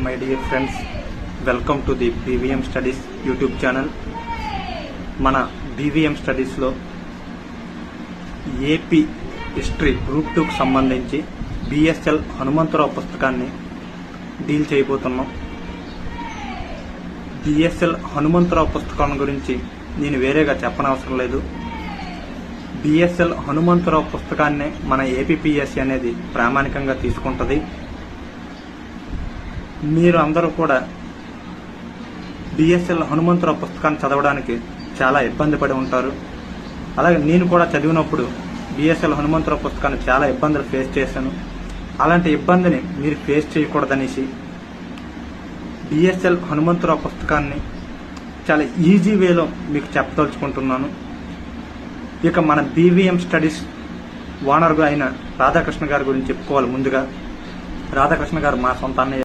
My dear friends, welcome to the BVM studies YouTube channel. మన BVM స్టడీస్లో AP history group 2కు సంబంధించి BSL Hanumantharao పుస్తకాన్ని deal చేయబోతున్నాం. BSL Hanumantharao పుస్తకం గురించి నేను వేరేగా చెప్పనవసరం లేదు. బిఎస్ఎల్ హనుమంతరావు పుస్తకాన్నే మన ఏపీపీఎస్సీ అనేది ప్రామాణికంగా తీసుకుంటుంది. మీరు అందరూ కూడా బిఎస్ఎల్ హనుమంతరావు పుస్తకాన్ని చదవడానికి చాలా ఇబ్బంది పడి ఉంటారు. అలాగే నేను కూడా చదివినప్పుడు బిఎస్ఎల్ హనుమంతరావు పుస్తకాన్ని చాలా ఇబ్బందులు ఫేస్ చేశాను. అలాంటి ఇబ్బందిని మీరు ఫేస్ చేయకూడదనేసి బిఎస్ఎల్ హనుమంతరావు పుస్తకాన్ని చాలా ఈజీ వేలో మీకు చెప్పదలుచుకుంటున్నాను. ఇక మన బీవీఎం స్టడీస్ ఓనర్గా అయిన రాధాకృష్ణ గారి గురించి చెప్పుకోవాలి. ముందుగా రాధాకృష్ణ గారు మా సొంత అన్నయ్య.